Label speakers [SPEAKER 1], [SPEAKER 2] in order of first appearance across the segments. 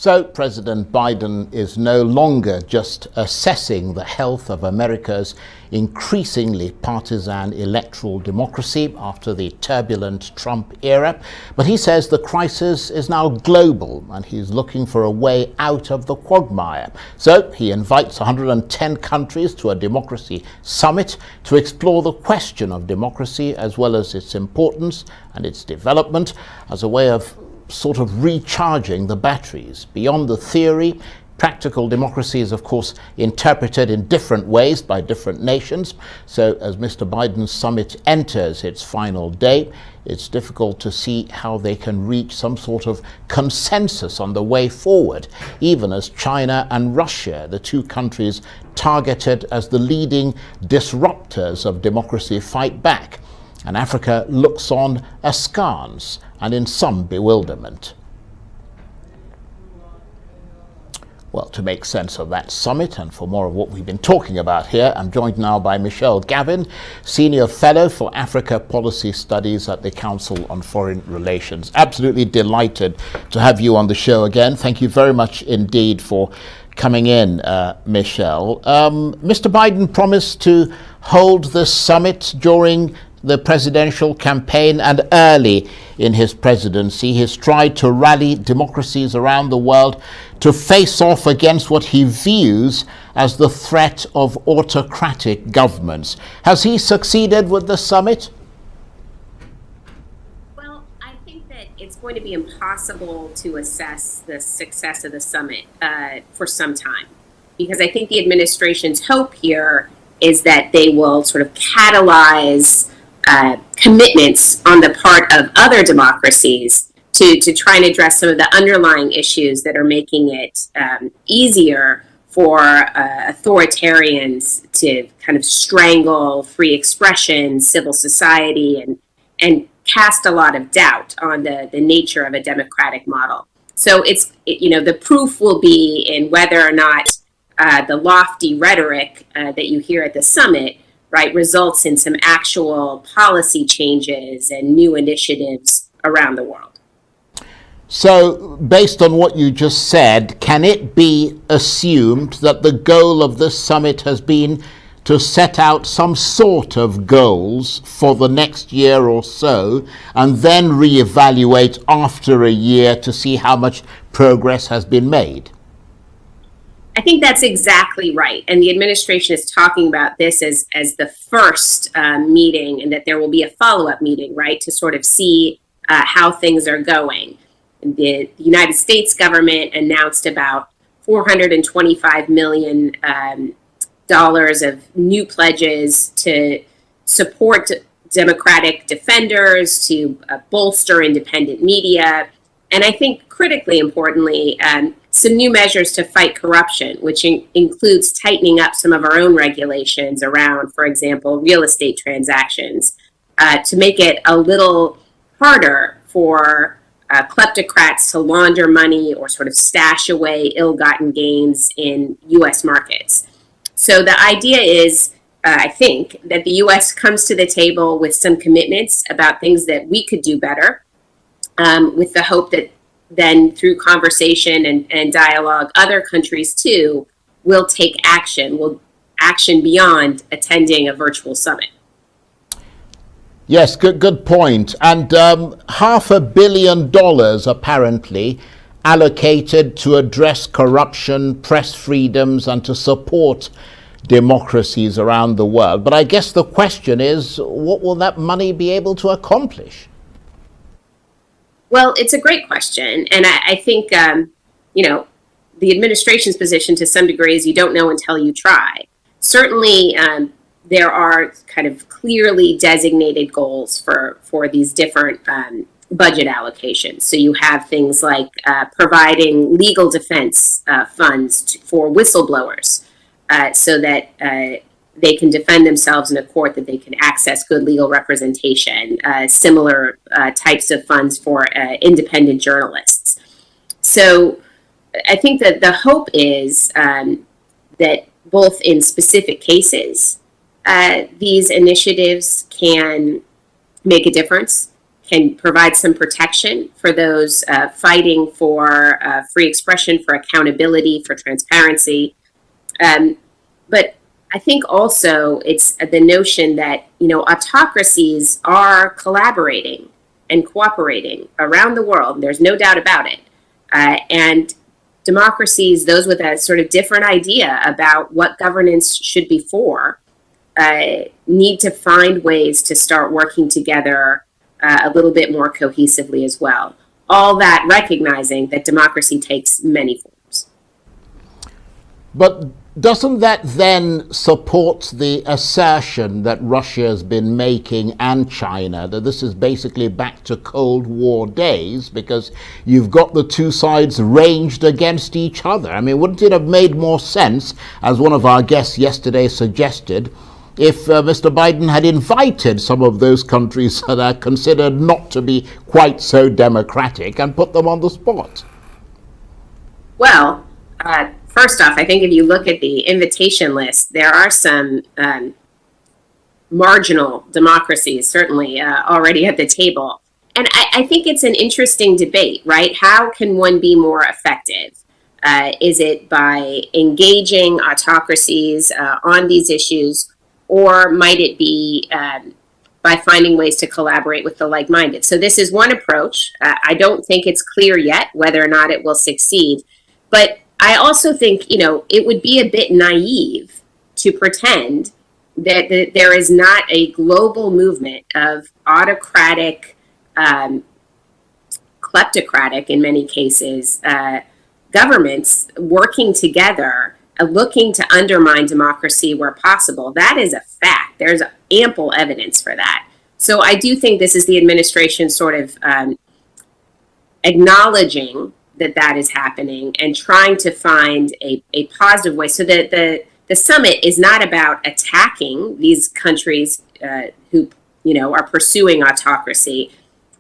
[SPEAKER 1] So President Biden is no longer just assessing the health of America's increasingly partisan electoral democracy after the turbulent Trump era, but he says the crisis is now global and he's looking for a way out of the quagmire. So he invites 110 countries to a democracy summit to explore the question of democracy as well as its importance and its development as a way of sort of recharging the batteries. Beyond the theory, practical democracy is of course interpreted in different ways by different nations. So as Mr. Biden's summit enters its final day, it's difficult to see how they can reach some sort of consensus on the way forward, even as China and Russia, the two countries targeted as the leading disruptors of democracy, fight back. And Africa looks on askance and in some bewilderment. Well, to make sense of that summit and for more of what we've been talking about here, I'm joined now by Michelle Gavin, Senior Fellow for Africa Policy Studies at the Council on Foreign Relations. Absolutely delighted to have you on the show again. Thank you very much indeed for coming in, Michelle. Mr. Biden promised to hold the summit during the presidential campaign and early in his presidency. He's tried to rally democracies around the world to face off against what he views as the threat of autocratic governments. Has he succeeded with the summit?
[SPEAKER 2] Well, I think that it's going to be impossible to assess the success of the summit for some time, because I think the administration's hope here is that they will sort of catalyze commitments on the part of other democracies to try and address some of the underlying issues that are making it easier for authoritarians to kind of strangle free expression, civil society, and cast a lot of doubt on the nature of a democratic model. So the proof will be in whether or not the lofty rhetoric that you hear at the summit, right, results in some actual policy changes and new initiatives around the world.
[SPEAKER 1] So, based on what you just said, can it be assumed that the goal of this summit has been to set out some sort of goals for the next year or so, and then reevaluate after a year to see how much progress has been made?
[SPEAKER 2] I think that's exactly right. And the administration is talking about this as the first meeting, and that there will be a follow-up meeting, right, to sort of see how things are going. The United States government announced about $425 million of new pledges to support democratic defenders, to bolster independent media, and I think critically importantly, some new measures to fight corruption, which includes tightening up some of our own regulations around, for example, real estate transactions, to make it a little harder for kleptocrats to launder money or sort of stash away ill-gotten gains in U.S. markets. So the idea is, I think, that the U.S. comes to the table with some commitments about things that we could do better, with the hope that then through conversation and dialogue, other countries too will take action beyond attending a virtual summit.
[SPEAKER 1] Yes, good point. And $500 million apparently allocated to address corruption, press freedoms, and to support democracies around the world. But I guess the question is, what will that money be able to accomplish?
[SPEAKER 2] Well, it's a great question. And I think, the administration's position to some degree is you don't know until you try. Certainly, there are kind of clearly designated goals for these different budget allocations. So you have things like providing legal defense funds for whistleblowers so that they can defend themselves in a court, that they can access good legal representation, similar types of funds for independent journalists. So I think that the hope is that both in specific cases, these initiatives can make a difference can provide some protection for those fighting for free expression, for accountability, for transparency. But I think also it's the notion that, autocracies are collaborating and cooperating around the world. There's no doubt about it. And democracies, those with a sort of different idea about what governance should be for, need to find ways to start working together a little bit more cohesively as well. All that recognizing that democracy takes many forms.
[SPEAKER 1] But doesn't that then support the assertion that Russia has been making, and China, that this is basically back to Cold War days, because you've got the two sides ranged against each other? I mean, wouldn't it have made more sense, as one of our guests yesterday suggested, if Mr. Biden had invited some of those countries that are considered not to be quite so democratic and put them on the spot?
[SPEAKER 2] Well, first off, I think if you look at the invitation list, there are some marginal democracies certainly already at the table. And I think it's an interesting debate, right? How can one be more effective? Is it by engaging autocracies on these issues, or might it be by finding ways to collaborate with the like-minded? So this is one approach. I don't think it's clear yet whether or not it will succeed. But I also think, it would be a bit naive to pretend that there is not a global movement of autocratic, kleptocratic in many cases, governments working together, looking to undermine democracy where possible. That is a fact. There's ample evidence for that. So I do think this is the administration sort of acknowledging that is happening and trying to find a positive way. So that the summit is not about attacking these countries who are pursuing autocracy,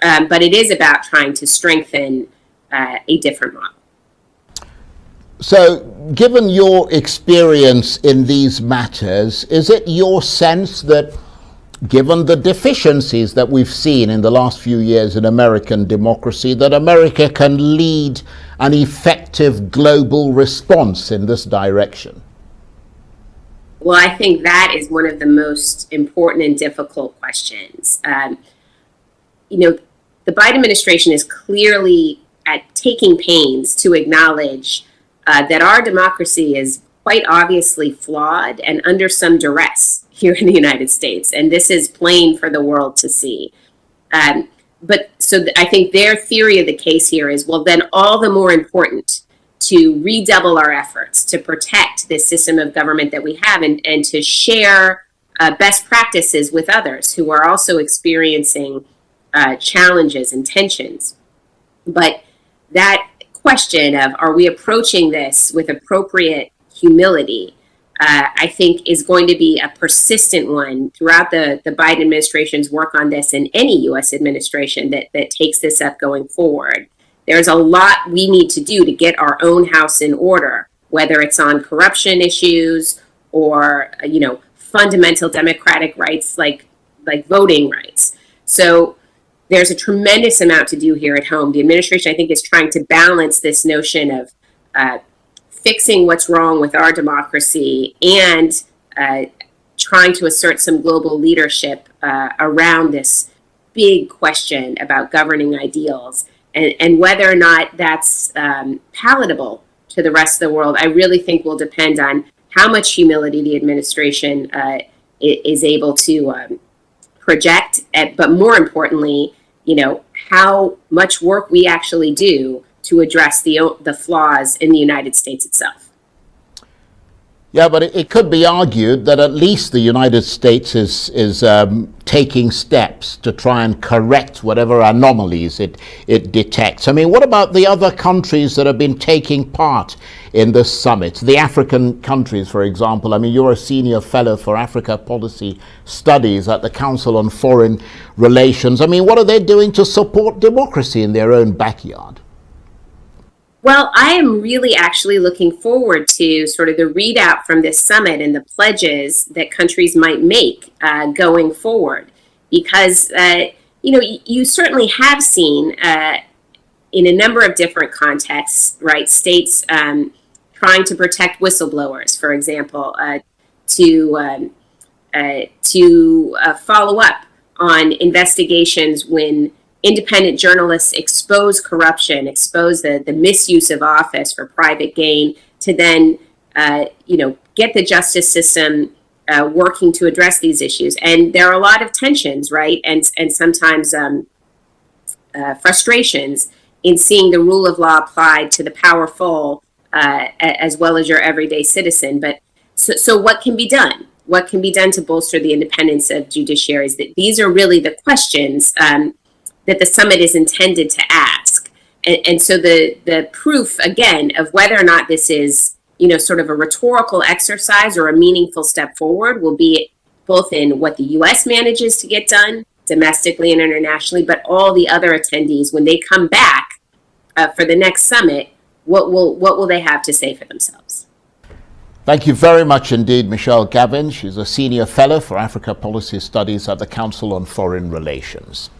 [SPEAKER 2] but it is about trying to strengthen a different model.
[SPEAKER 1] So, given your experience in these matters, is it your sense that, given the deficiencies that we've seen in the last few years in American democracy, that America can lead an effective global response in this direction?
[SPEAKER 2] Well, I think that is one of the most important and difficult questions. The Biden administration is clearly taking pains to acknowledge that our democracy is quite obviously flawed and under some duress here in the United States. And this is plain for the world to see. But so I think their theory of the case here is, well, then all the more important to redouble our efforts to protect this system of government that we have, and to share best practices with others who are also experiencing challenges and tensions. But that question of, are we approaching this with appropriate humility, I think is going to be a persistent one throughout the Biden administration's work on this, and any U.S. administration that takes this up going forward. There's a lot we need to do to get our own house in order, whether it's on corruption issues or, fundamental democratic rights like voting rights. So there's a tremendous amount to do here at home. The administration, I think, is trying to balance this notion of fixing what's wrong with our democracy and trying to assert some global leadership around this big question about governing ideals, and whether or not that's palatable to the rest of the world, I really think will depend on how much humility the administration is able to project, but more importantly, how much work we actually do to address the flaws in the United States itself.
[SPEAKER 1] Yeah, but it could be argued that at least the United States is taking steps to try and correct whatever anomalies it detects. I mean, what about the other countries that have been taking part in this summit? The African countries, for example. I mean, you're a senior fellow for Africa Policy Studies at the Council on Foreign Relations. I mean, what are they doing to support democracy in their own backyard?
[SPEAKER 2] Well, I am really actually looking forward to sort of the readout from this summit and the pledges that countries might make going forward, because you certainly have seen in a number of different contexts, right? States trying to protect whistleblowers, for example, to follow up on investigations when independent journalists expose corruption, expose the misuse of office for private gain, to then get the justice system working to address these issues. And there are a lot of tensions, right? And sometimes frustrations in seeing the rule of law applied to the powerful as well as your everyday citizen. But so what can be done? What can be done to bolster the independence of judiciaries? That these are really the questions that the summit is intended to ask. And so the proof, again, of whether or not this is sort of a rhetorical exercise or a meaningful step forward will be both in what the U.S. manages to get done domestically and internationally, but all the other attendees, when they come back for the next summit, what will they have to say for themselves?
[SPEAKER 1] Thank you very much indeed, Michelle Gavin. She's a Senior Fellow for Africa Policy Studies at the Council on Foreign Relations.